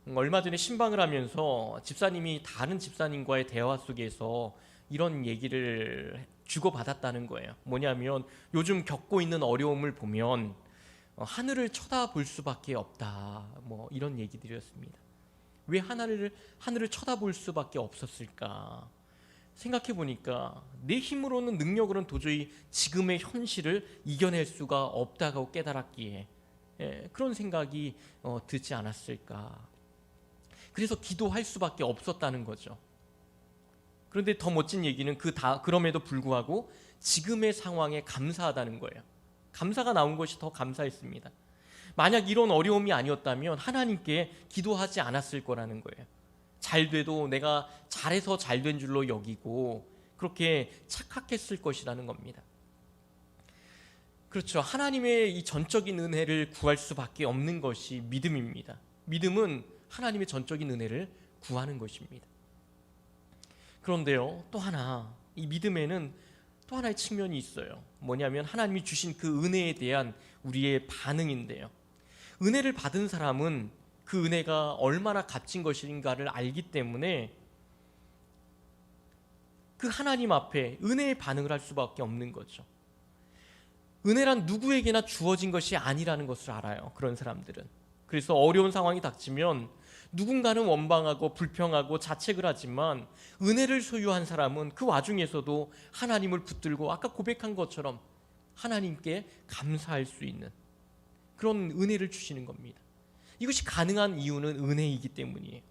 얼마 전에 신방을 하면서 집사님이 다른 집사님과의 대화 속에서 이런 얘기를 주고받았다는 거예요. 뭐냐면 요즘 겪고 있는 어려움을 보면 하늘을 쳐다볼 수밖에 없다. 뭐 이런 얘기들이었습니다. 왜 하늘을 쳐다볼 수밖에 없었을까? 생각해 보니까 내 힘으로는 능력으로는 도저히 지금의 현실을 이겨낼 수가 없다고 깨달았기에 그런 생각이 들지 않았을까. 그래서 기도할 수밖에 없었다는 거죠. 그런데 더 멋진 얘기는 그럼에도 불구하고 지금의 상황에 감사하다는 거예요. 감사가 나온 것이 더 감사했습니다. 만약 이런 어려움이 아니었다면 하나님께 기도하지 않았을 거라는 거예요. 잘 돼도 내가 잘해서 잘 된 줄로 여기고 그렇게 착각했을 것이라는 겁니다. 그렇죠. 하나님의 이 전적인 은혜를 구할 수밖에 없는 것이 믿음입니다. 믿음은 하나님의 전적인 은혜를 구하는 것입니다. 그런데요, 또 하나, 이 믿음에는 또 하나의 측면이 있어요. 뭐냐면 하나님이 주신 그 은혜에 대한 우리의 반응인데요. 은혜를 받은 사람은 그 은혜가 얼마나 값진 것인가를 알기 때문에 그 하나님 앞에 은혜의 반응을 할 수밖에 없는 거죠. 은혜란 누구에게나 주어진 것이 아니라는 것을 알아요. 그런 사람들은. 그래서 어려운 상황이 닥치면 누군가는 원망하고 불평하고 자책을 하지만 은혜를 소유한 사람은 그 와중에서도 하나님을 붙들고 아까 고백한 것처럼 하나님께 감사할 수 있는 그런 은혜를 주시는 겁니다. 이것이 가능한 이유는 은혜이기 때문이에요.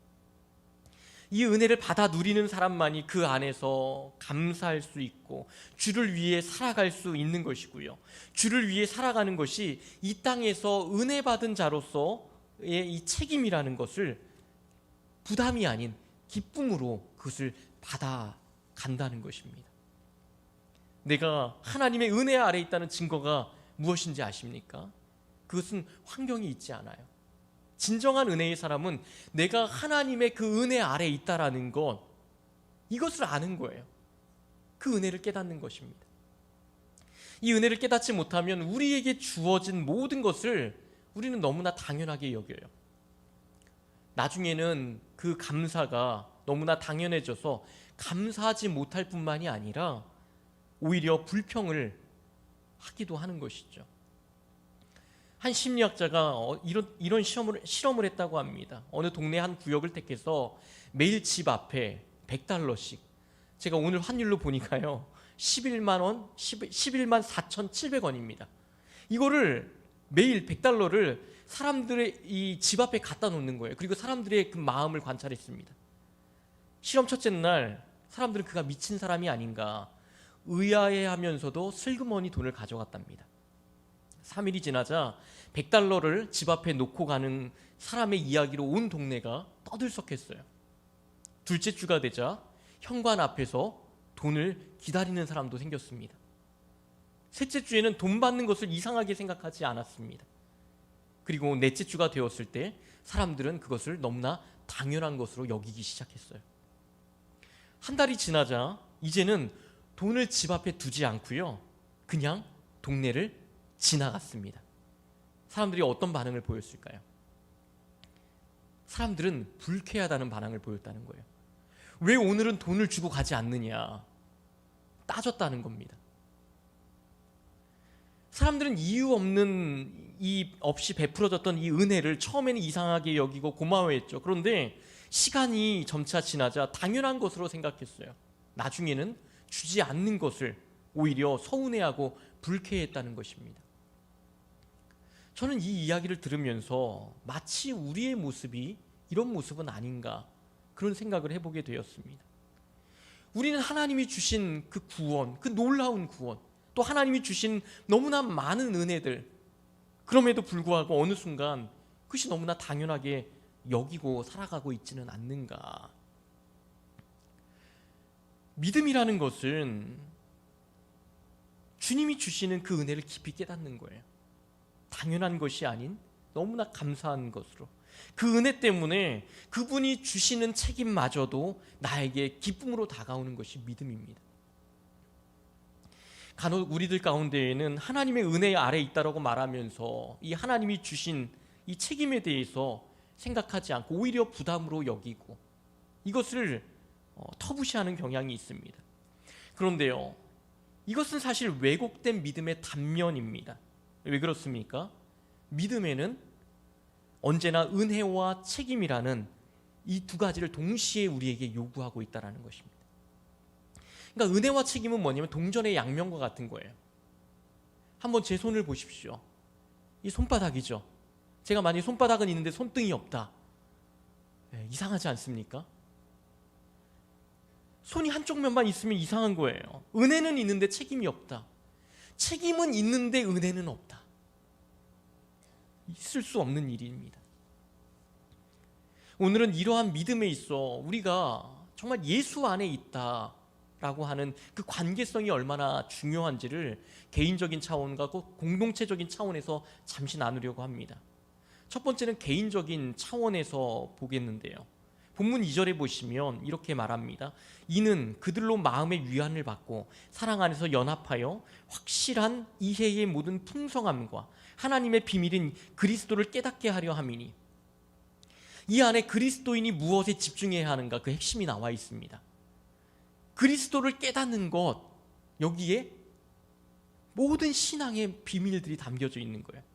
이 은혜를 받아 누리는 사람만이 그 안에서 감사할 수 있고 주를 위해 살아갈 수 있는 것이고요. 주를 위해 살아가는 것이 이 땅에서 은혜 받은 자로서의 이 책임이라는 것을 부담이 아닌 기쁨으로 그것을 받아간다는 것입니다. 내가 하나님의 은혜 아래 있다는 증거가 무엇인지 아십니까? 그것은 환경이 있지 않아요. 진정한 은혜의 사람은 내가 하나님의 그 은혜 아래 있다라는 것, 이것을 아는 거예요. 그 은혜를 깨닫는 것입니다. 이 은혜를 깨닫지 못하면 우리에게 주어진 모든 것을 우리는 너무나 당연하게 여겨요. 나중에는 그 감사가 너무나 당연해져서 감사하지 못할 뿐만이 아니라 오히려 불평을 하기도 하는 것이죠. 한 심리학자가 이런 실험을 했다고 합니다. 어느 동네 한 구역을 택해서 매일 집 앞에 $100씩, 제가 오늘 환율로 보니까요 11만 4,700원입니다. 이거를 매일 $100를 사람들의 이 집 앞에 갖다 놓는 거예요. 그리고 사람들의 그 마음을 관찰했습니다. 실험 첫째 날 사람들은 그가 미친 사람이 아닌가 의아해하면서도 슬그머니 돈을 가져갔답니다. 3일이 지나자 $100를 집 앞에 놓고 가는 사람의 이야기로 온 동네가 떠들썩했어요. 둘째 주가 되자 현관 앞에서 돈을 기다리는 사람도 생겼습니다. 셋째 주에는 돈 받는 것을 이상하게 생각하지 않았습니다. 그리고 넷째 주가 되었을 때 사람들은 그것을 너무나 당연한 것으로 여기기 시작했어요. 한 달이 지나자 이제는 돈을 집 앞에 두지 않고요, 그냥 동네를 지나갔습니다. 사람들이 어떤 반응을 보였을까요? 사람들은 불쾌하다는 반응을 보였다는 거예요. 왜 오늘은 돈을 주고 가지 않느냐 따졌다는 겁니다. 사람들은 이유 없이 베풀어졌던 이 은혜를 처음에는 이상하게 여기고 고마워했죠. 그런데 시간이 점차 지나자 당연한 것으로 생각했어요. 나중에는 주지 않는 것을 오히려 서운해하고 불쾌했다는 것입니다. 저는 이 이야기를 들으면서 마치 우리의 모습이 이런 모습은 아닌가 그런 생각을 해보게 되었습니다. 우리는 하나님이 주신 그 구원, 그 놀라운 구원, 또 하나님이 주신 너무나 많은 은혜들, 그럼에도 불구하고 어느 순간 그것이 너무나 당연하게 여기고 살아가고 있지는 않는가. 믿음이라는 것은 주님이 주시는 그 은혜를 깊이 깨닫는 거예요. 당연한 것이 아닌 너무나 감사한 것으로, 그 은혜 때문에 그분이 주시는 책임마저도 나에게 기쁨으로 다가오는 것이 믿음입니다. 간혹 우리들 가운데에는 하나님의 은혜 아래 있다라고 말하면서 이 하나님이 주신 이 책임에 대해서 생각하지 않고 오히려 부담으로 여기고 이것을 터부시하는 경향이 있습니다. 그런데요, 이것은 사실 왜곡된 믿음의 단면입니다. 왜 그렇습니까? 믿음에는 언제나 은혜와 책임이라는 이 두 가지를 동시에 우리에게 요구하고 있다는 것입니다. 그러니까 은혜와 책임은 뭐냐면 동전의 양면과 같은 거예요. 한번 제 손을 보십시오. 이 손바닥이죠. 제가 만약에 손바닥은 있는데 손등이 없다. 이상하지 않습니까? 손이 한쪽 면만 있으면 이상한 거예요. 은혜는 있는데 책임이 없다. 책임은 있는데 은혜는 없다. 있을 수 없는 일입니다. 오늘은 이러한 믿음에 있어 우리가 정말 예수 안에 있다라고 하는 그 관계성이 얼마나 중요한지를 개인적인 차원과 공동체적인 차원에서 잠시 나누려고 합니다. 첫 번째는 개인적인 차원에서 보겠는데요. 본문 2절에 보시면 이렇게 말합니다. 이는 그들로 마음의 위안을 받고 사랑 안에서 연합하여 확실한 이해의 모든 풍성함과 하나님의 비밀인 그리스도를 깨닫게 하려 함이니. 이 안에 그리스도인이 무엇에 집중해야 하는가 그 핵심이 나와 있습니다. 그리스도를 깨닫는 것, 여기에 모든 신앙의 비밀들이 담겨져 있는 거예요.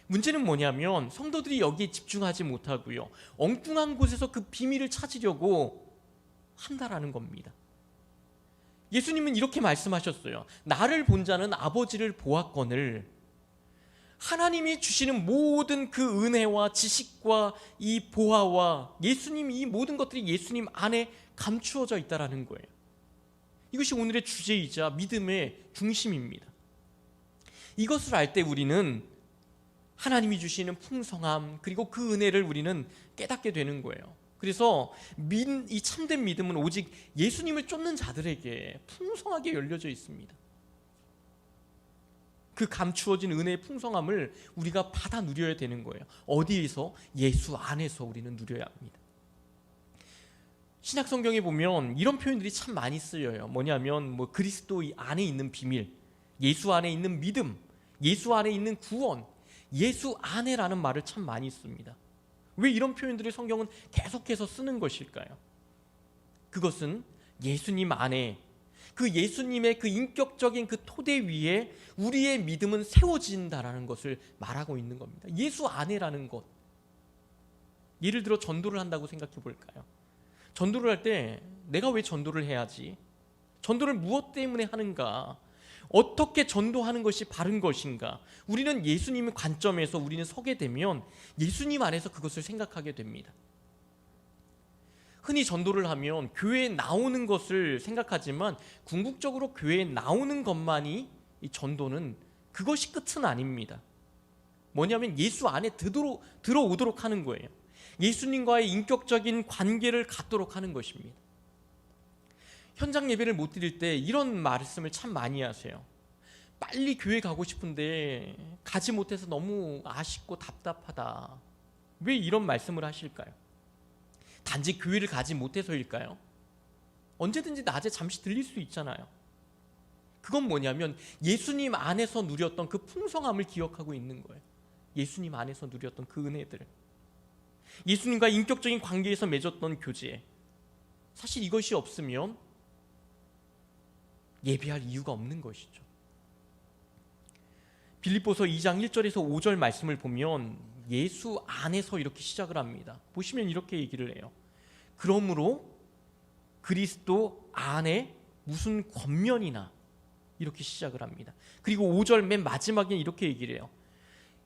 문제는 뭐냐면 성도들이 여기에 집중하지 못하고요, 엉뚱한 곳에서 그 비밀을 찾으려고 한다라는 겁니다. 예수님은 이렇게 말씀하셨어요. 나를 본 자는 아버지를 보았거늘. 하나님이 주시는 모든 그 은혜와 지식과 이 보화와 예수님, 이 모든 것들이 예수님 안에 감추어져 있다라는 거예요. 이것이 오늘의 주제이자 믿음의 중심입니다. 이것을 알 때 우리는 하나님이 주시는 풍성함, 그리고 그 은혜를 우리는 깨닫게 되는 거예요. 그래서 이 참된 믿음은 오직 예수님을 쫓는 자들에게 풍성하게 열려져 있습니다. 그 감추어진 은혜의 풍성함을 우리가 받아 누려야 되는 거예요. 어디에서? 예수 안에서 우리는 누려야 합니다. 신약 성경에 보면 이런 표현들이 참 많이 쓰여요. 뭐냐면 그리스도 안에 있는 비밀, 예수 안에 있는 믿음, 예수 안에 있는 구원, 예수 안에라는 말을 참 많이 씁니다. 왜 이런 표현들을 성경은 계속해서 쓰는 것일까요? 그것은 예수님 안에, 그 예수님의 그 인격적인 그 토대 위에 우리의 믿음은 세워진다라는 것을 말하고 있는 겁니다. 예수 안에라는 것. 예를 들어 전도를 한다고 생각해 볼까요? 전도를 할 때 내가 왜 전도를 해야지? 전도를 무엇 때문에 하는가? 어떻게 전도하는 것이 바른 것인가? 우리는 예수님의 관점에서 우리는 서게 되면 예수님 안에서 그것을 생각하게 됩니다. 흔히 전도를 하면 교회에 나오는 것을 생각하지만 궁극적으로 교회에 나오는 것만이 이 전도는 그것이 끝은 아닙니다. 뭐냐면 예수 안에 들어오도록 하는 거예요. 예수님과의 인격적인 관계를 갖도록 하는 것입니다. 현장 예배를 못 드릴 때 이런 말씀을 참 많이 하세요. 빨리 교회 가고 싶은데 가지 못해서 너무 아쉽고 답답하다. 왜 이런 말씀을 하실까요? 단지 교회를 가지 못해서일까요? 언제든지 낮에 잠시 들릴 수 있잖아요. 그건 뭐냐면 예수님 안에서 누렸던 그 풍성함을 기억하고 있는 거예요. 예수님 안에서 누렸던 그 은혜들, 예수님과 인격적인 관계에서 맺었던 교제. 사실 이것이 없으면 예배할 이유가 없는 것이죠. 빌립보서 2장 1절에서 5절 말씀을 보면 예수 안에서 이렇게 시작을 합니다. 보시면 이렇게 얘기를 해요. 그러므로 그리스도 안에 무슨 권면이나, 이렇게 시작을 합니다. 그리고 5절 맨 마지막에 이렇게 얘기를 해요.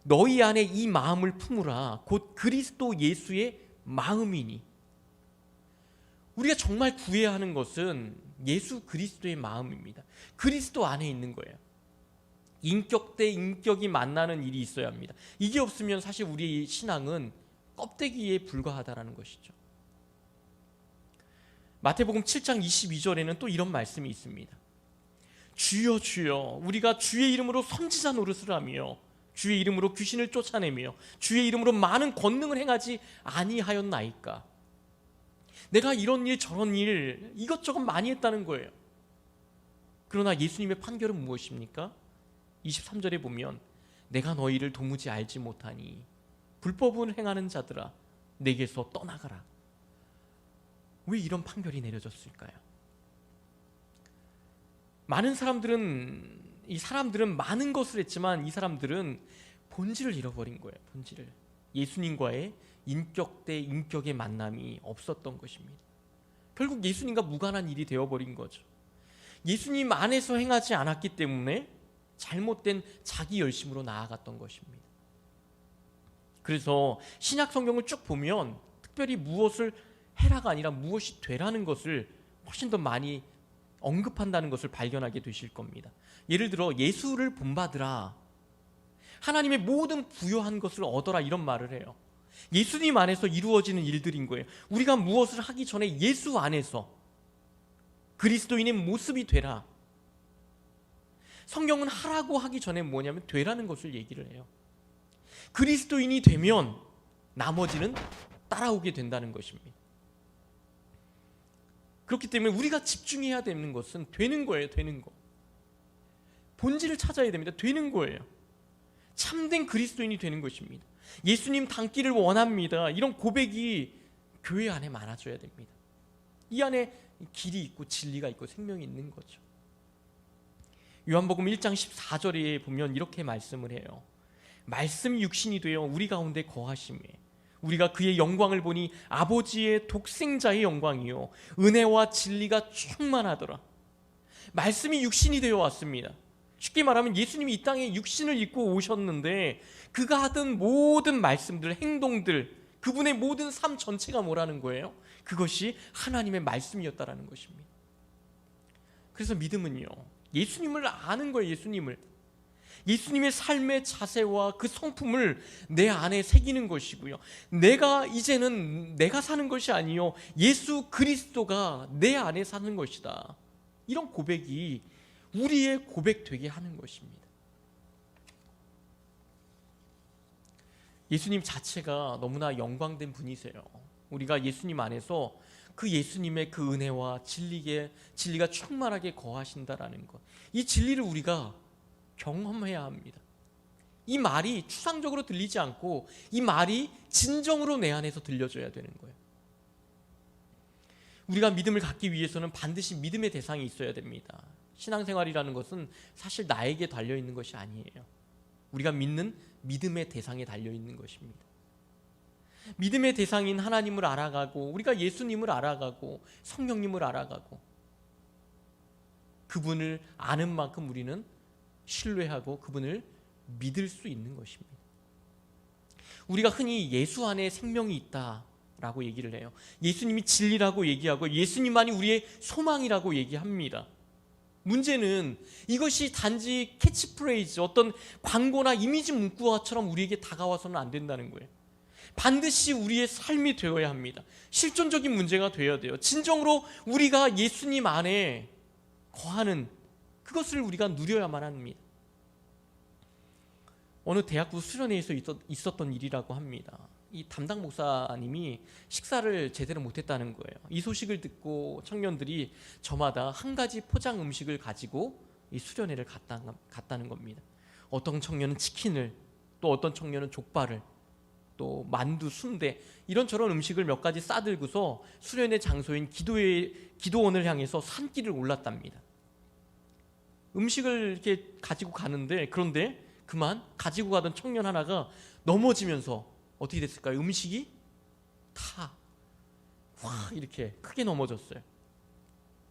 너희 안에 이 마음을 품으라. 곧 그리스도 예수의 마음이니. 우리가 정말 구해야 하는 것은 예수 그리스도의 마음입니다. 그리스도 안에 있는 거예요. 인격 대 인격이 만나는 일이 있어야 합니다. 이게 없으면 사실 우리의 신앙은 껍데기에 불과하다는 것이죠. 마태복음 7장 22절에는 또 이런 말씀이 있습니다. 주여 주여 우리가 주의 이름으로 선지자 노릇을 하며 주의 이름으로 귀신을 쫓아내며 주의 이름으로 많은 권능을 행하지 아니하였나이까. 내가 이런 일 저런 일 이것저것 많이 했다는 거예요. 그러나 예수님의 판결은 무엇입니까? 23절에 보면 내가 너희를 도무지 알지 못하니 불법을 행하는 자들아 내게서 떠나가라. 왜 이런 판결이 내려졌을까요? 이 사람들은 많은 것을 했지만 이 사람들은 본질을 잃어버린 거예요. 본질을. 예수님과의 인격 대 인격의 만남이 없었던 것입니다. 결국 예수님과 무관한 일이 되어버린 거죠. 예수님 안에서 행하지 않았기 때문에 잘못된 자기 열심으로 나아갔던 것입니다. 그래서 신약 성경을 쭉 보면 특별히 무엇을 해라가 아니라 무엇이 되라는 것을 훨씬 더 많이 언급한다는 것을 발견하게 되실 겁니다. 예를 들어 예수를 본받으라, 하나님의 모든 부요한 것을 얻어라, 이런 말을 해요. 예수님 안에서 이루어지는 일들인 거예요. 우리가 무엇을 하기 전에 예수 안에서 그리스도인의 모습이 되라. 성경은 하라고 하기 전에 뭐냐면 되라는 것을 얘기를 해요. 그리스도인이 되면 나머지는 따라오게 된다는 것입니다. 그렇기 때문에 우리가 집중해야 되는 것은 되는 거예요. 되는 거. 본질을 찾아야 됩니다. 되는 거예요. 참된 그리스도인이 되는 것입니다. 예수님 닮기를 원합니다. 이런 고백이 교회 안에 많아져야 됩니다. 이 안에 길이 있고 진리가 있고 생명이 있는 거죠. 요한복음 1장 14절에 보면 이렇게 말씀을 해요. 말씀이 육신이 되어 우리 가운데 거하심에 우리가 그의 영광을 보니 아버지의 독생자의 영광이요 은혜와 진리가 충만하더라. 말씀이 육신이 되어 왔습니다. 쉽게 말하면 예수님이 이 땅에 육신을 입고 오셨는데 그가 하던 모든 말씀들, 행동들, 그분의 모든 삶 전체가 뭐라는 거예요? 그것이 하나님의 말씀이었다라는 것입니다. 그래서 믿음은요, 예수님을 아는 거예요. 예수님의 삶의 자세와 그 성품을 내 안에 새기는 것이고요. 이제는 내가 사는 것이 아니요 예수 그리스도가 내 안에 사는 것이다. 이런 고백이 우리의 고백 되게 하는 것입니다. 예수님 자체가 너무나 영광된 분이세요. 우리가 예수님 안에서 그 예수님의 그 은혜와 진리가 충만하게 거하신다라는 것, 이 진리를 우리가 경험해야 합니다. 이 말이 추상적으로 들리지 않고 이 말이 진정으로 내 안에서 들려줘야 되는 거예요. 우리가 믿음을 갖기 위해서는 반드시 믿음의 대상이 있어야 됩니다. 신앙생활이라는 것은 사실 나에게 달려있는 것이 아니에요. 우리가 믿는 믿음의 대상에 달려있는 것입니다. 믿음의 대상인 하나님을 알아가고 우리가 예수님을 알아가고 성령님을 알아가고 그분을 아는 만큼 우리는 신뢰하고 그분을 믿을 수 있는 것입니다. 우리가 흔히 예수 안에 생명이 있다라고 얘기를 해요. 예수님이 진리라고 얘기하고 예수님만이 우리의 소망이라고 얘기합니다. 문제는 이것이 단지 캐치프레이즈, 어떤 광고나 이미지 문구화처럼 우리에게 다가와서는 안 된다는 거예요. 반드시 우리의 삶이 되어야 합니다. 실존적인 문제가 되어야 돼요. 진정으로 우리가 예수님 안에 거하는 그것을 우리가 누려야만 합니다. 어느 대학부 수련회에서 있었던 일이라고 합니다. 이 담당 목사님이 식사를 제대로 못했다는 거예요. 이 소식을 듣고 청년들이 저마다 한 가지 포장 음식을 가지고 이 수련회를 갔다는 겁니다. 어떤 청년은 치킨을, 또 어떤 청년은 족발을, 또 만두, 순대 이런 저런 음식을 몇 가지 싸들고서 수련회 장소인 기도원을 향해서 산길을 올랐답니다. 음식을 이렇게 가지고 가는데, 그런데 그만 가지고 가던 청년 하나가 넘어지면서 어떻게 됐을까요? 음식이 다 이렇게 크게 넘어졌어요.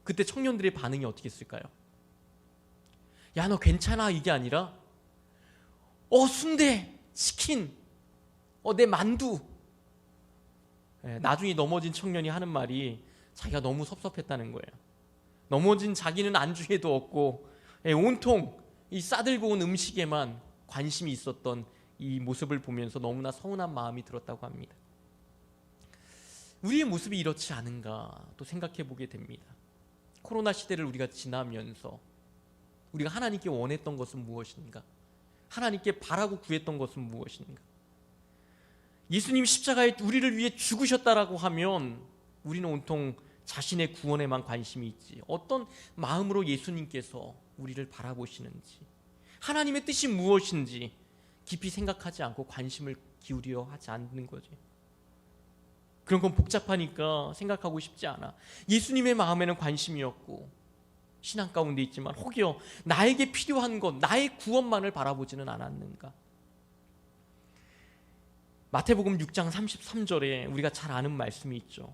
그때 청년들의 반응이 어떻게 했을까요? 야, 너 괜찮아? 이게 아니라 순대, 치킨, 내 만두. 나중에 넘어진 청년이 하는 말이 자기가 너무 섭섭했다는 거예요. 넘어진 자기는 안주에도 없고 온통 이 싸들고 온 음식에만 관심이 있었던 이 모습을 보면서 너무나 서운한 마음이 들었다고 합니다. 우리의 모습이 이렇지 않은가 또 생각해 보게 됩니다. 코로나 시대를 우리가 지나면서 우리가 하나님께 원했던 것은 무엇인가? 하나님께 바라고 구했던 것은 무엇인가? 예수님 십자가에 우리를 위해 죽으셨다라고 하면 우리는 온통 자신의 구원에만 관심이 있지, 어떤 마음으로 예수님께서 우리를 바라보시는지, 하나님의 뜻이 무엇인지 깊이 생각하지 않고 관심을 기울이려 하지 않는 거지. 그런 건 복잡하니까 생각하고 싶지 않아. 예수님의 마음에는 관심이 없고 신앙 가운데 있지만 혹여 나에게 필요한 것, 나의 구원만을 바라보지는 않았는가. 마태복음 6장 33절에 우리가 잘 아는 말씀이 있죠.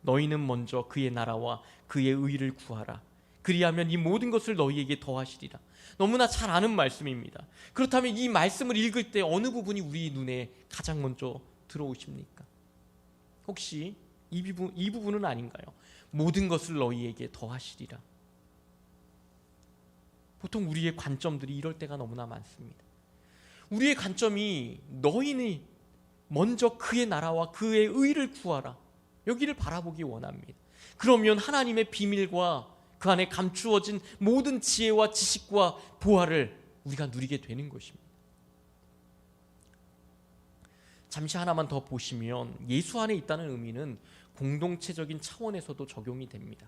너희는 먼저 그의 나라와 그의 의를 구하라. 그리하면 이 모든 것을 너희에게 더하시리라. 너무나 잘 아는 말씀입니다. 그렇다면 이 말씀을 읽을 때 어느 부분이 우리 눈에 가장 먼저 들어오십니까? 혹시 이 부분은 아닌가요? 모든 것을 너희에게 더하시리라. 보통 우리의 관점들이 이럴 때가 너무나 많습니다. 우리의 관점이 너희는 먼저 그의 나라와 그의 의를 구하라, 여기를 바라보기 원합니다. 그러면 하나님의 비밀과 그 안에 감추어진 모든 지혜와 지식과 보화를 우리가 누리게 되는 것입니다. 잠시 하나만 더 보시면 예수 안에 있다는 의미는 공동체적인 차원에서도 적용이 됩니다.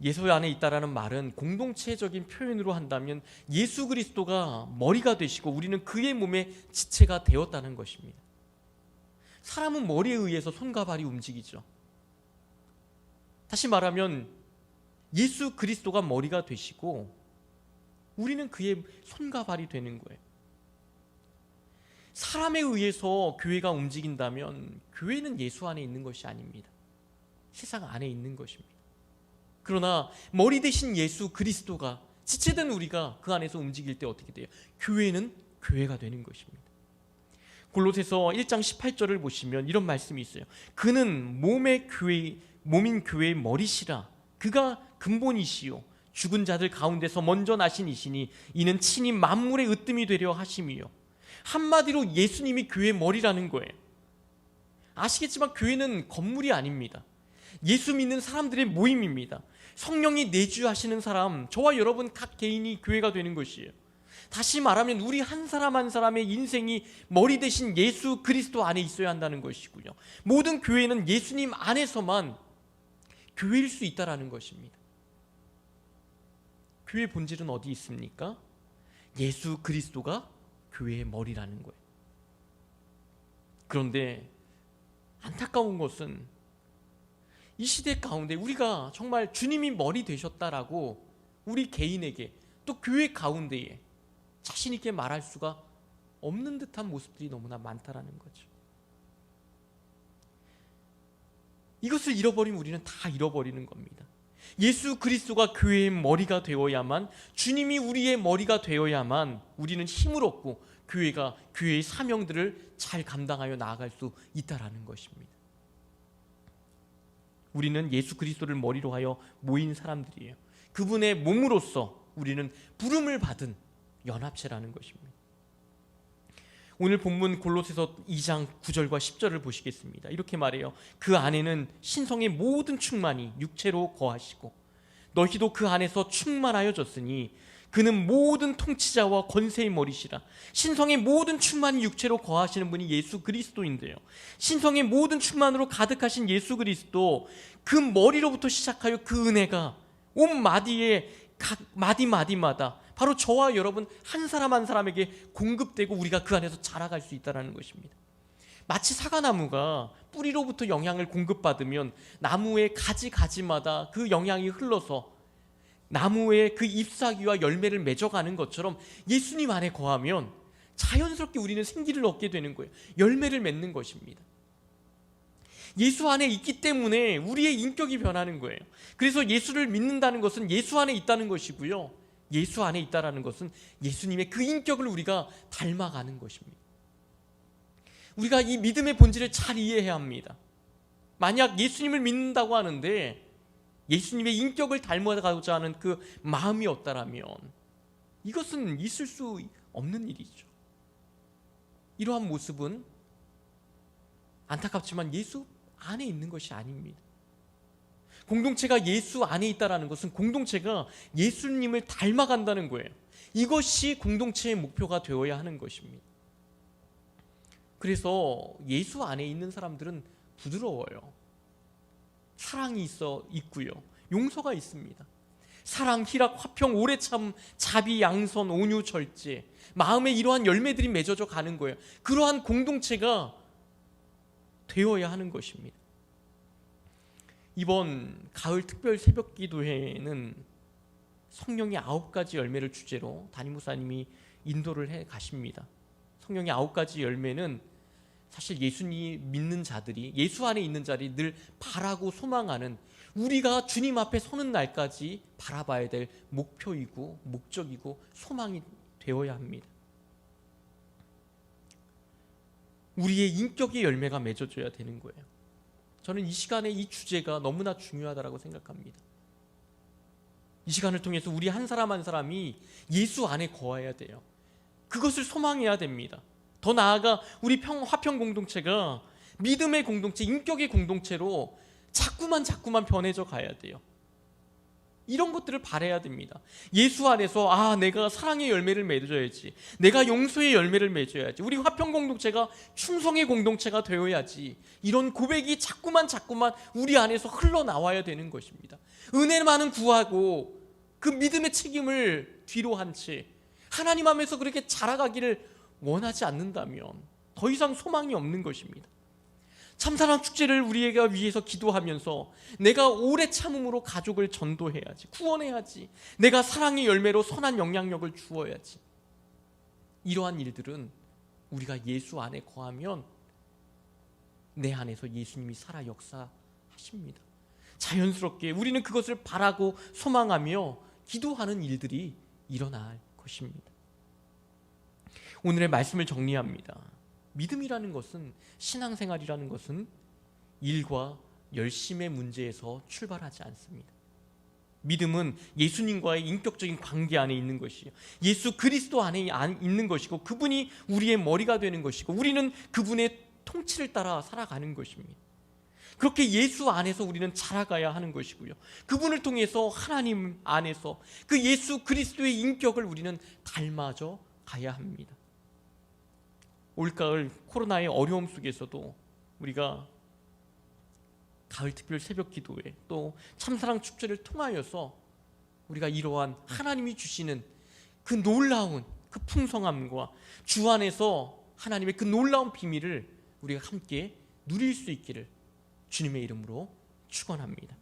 예수 안에 있다라는 말은 공동체적인 표현으로 한다면 예수 그리스도가 머리가 되시고 우리는 그의 몸의 지체가 되었다는 것입니다. 사람은 머리에 의해서 손과 발이 움직이죠. 다시 말하면 예수 그리스도가 머리가 되시고 우리는 그의 손과 발이 되는 거예요. 사람에 의해서 교회가 움직인다면 교회는 예수 안에 있는 것이 아닙니다. 세상 안에 있는 것입니다. 그러나 머리 대신 예수 그리스도가 지체된 우리가 그 안에서 움직일 때 어떻게 돼요? 교회는 교회가 되는 것입니다. 골로새서 1장 18절을 보시면 이런 말씀이 있어요. 그는 몸인 교회의 머리시라. 그가 근본이시요 죽은 자들 가운데서 먼저 나신 이시니 이는 친히 만물의 으뜸이 되려 하심이요. 한마디로 예수님이 교회의 머리라는 거예요. 아시겠지만 교회는 건물이 아닙니다. 예수 믿는 사람들의 모임입니다. 성령이 내주하시는 사람, 저와 여러분 각 개인이 교회가 되는 것이에요. 다시 말하면 우리 한 사람 한 사람의 인생이 머리 대신 예수 그리스도 안에 있어야 한다는 것이고요. 모든 교회는 예수님 안에서만 교회일 수 있다는 것입니다. 교회의 본질은 어디 있습니까? 예수 그리스도가 교회의 머리라는 거예요. 그런데 안타까운 것은 이 시대 가운데 우리가 정말 주님이 머리 되셨다라고 우리 개인에게 또 교회 가운데에 자신 있게 말할 수가 없는 듯한 모습들이 너무나 많다라는 거죠. 이것을 잃어버리면 우리는 다 잃어버리는 겁니다. 예수 그리스도가 교회의 머리가 되어야만, 주님이 우리의 머리가 되어야만 우리는 힘을 얻고 교회가 교회의 사명들을 잘 감당하여 나아갈 수 있다라는 것입니다. 우리는 예수 그리스도를 머리로 하여 모인 사람들이에요. 그분의 몸으로서 우리는 부름을 받은 연합체라는 것입니다. 오늘 본문 골로새서 2장 9절과 10절을 보시겠습니다. 이렇게 말해요. 그 안에는 신성의 모든 충만이 육체로 거하시고 너희도 그 안에서 충만하여졌으니 그는 모든 통치자와 권세의 머리시라. 신성의 모든 충만이 육체로 거하시는 분이 예수 그리스도인데요. 신성의 모든 충만으로 가득하신 예수 그리스도, 그 머리로부터 시작하여 그 은혜가 온 마디에 각 마디마다 바로 저와 여러분 한 사람 한 사람에게 공급되고 우리가 그 안에서 자라갈 수 있다는 것입니다. 마치 사과나무가 뿌리로부터 영향을 공급받으면 나무의 가지마다 그 영향이 흘러서 나무의 그 잎사귀와 열매를 맺어가는 것처럼 예수님 안에 거하면 자연스럽게 우리는 생기를 얻게 되는 거예요. 열매를 맺는 것입니다. 예수 안에 있기 때문에 우리의 인격이 변하는 거예요. 그래서 예수를 믿는다는 것은 예수 안에 있다는 것이고요. 예수 안에 있다는 것은 예수님의 그 인격을 우리가 닮아가는 것입니다. 우리가 이 믿음의 본질을 잘 이해해야 합니다. 만약 예수님을 믿는다고 하는데 예수님의 인격을 닮아가고자 하는 그 마음이 없다라면 이것은 있을 수 없는 일이죠. 이러한 모습은 안타깝지만 예수 안에 있는 것이 아닙니다. 공동체가 예수 안에 있다는 것은 공동체가 예수님을 닮아간다는 거예요. 이것이 공동체의 목표가 되어야 하는 것입니다. 그래서 예수 안에 있는 사람들은 부드러워요. 사랑이 있고요. 용서가 있습니다. 사랑, 희락, 화평, 오래 참, 자비, 양선, 온유, 절제, 마음에 이러한 열매들이 맺어져 가는 거예요. 그러한 공동체가 되어야 하는 것입니다. 이번 가을 특별 새벽 기도회에는 성령의 9가지 열매를 주제로 담임 목사님이 인도를 해 가십니다. 성령의 9가지 열매는 사실 예수님 믿는 자들이, 예수 안에 있는 자들이 늘 바라고 소망하는, 우리가 주님 앞에 서는 날까지 바라봐야 될 목표이고 목적이고 소망이 되어야 합니다. 우리의 인격의 열매가 맺어져야 되는 거예요. 저는 이 시간에 이 주제가 너무나 중요하다고 생각합니다. 이 시간을 통해서 우리 한 사람 한 사람이 예수 안에 거해야 돼요. 그것을 소망해야 됩니다. 더 나아가 우리 화평 공동체가 믿음의 공동체, 인격의 공동체로 자꾸만 변해져 가야 돼요. 이런 것들을 바라야 됩니다. 예수 안에서 내가 사랑의 열매를 맺어야지, 내가 용서의 열매를 맺어야지, 우리 화평 공동체가 충성의 공동체가 되어야지, 이런 고백이 자꾸만 우리 안에서 흘러나와야 되는 것입니다. 은혜만은 구하고 그 믿음의 책임을 뒤로 한 채 하나님 앞에서 그렇게 자라가기를 원하지 않는다면 더 이상 소망이 없는 것입니다. 참사랑 축제를 우리가 위해서 기도하면서 내가 오래 참음으로 가족을 전도해야지, 구원해야지, 내가 사랑의 열매로 선한 영향력을 주어야지, 이러한 일들은 우리가 예수 안에 거하면 내 안에서 예수님이 살아 역사하십니다. 자연스럽게 우리는 그것을 바라고 소망하며 기도하는 일들이 일어날 것입니다. 오늘의 말씀을 정리합니다. 믿음이라는 것은, 신앙생활이라는 것은 일과 열심의 문제에서 출발하지 않습니다. 믿음은 예수님과의 인격적인 관계 안에 있는 것이요, 예수 그리스도 안에 있는 것이고, 그분이 우리의 머리가 되는 것이고, 우리는 그분의 통치를 따라 살아가는 것입니다. 그렇게 예수 안에서 우리는 자라가야 하는 것이고요, 그분을 통해서 하나님 안에서 그 예수 그리스도의 인격을 우리는 닮아져 가야 합니다. 올가을 코로나의 어려움 속에서도 우리가 가을 특별 새벽 기도회, 또 참사랑 축제를 통하여서 우리가 이러한 하나님이 주시는 그 놀라운 그 풍성함과 주 안에서 하나님의 그 놀라운 비밀을 우리가 함께 누릴 수 있기를 주님의 이름으로 축원합니다.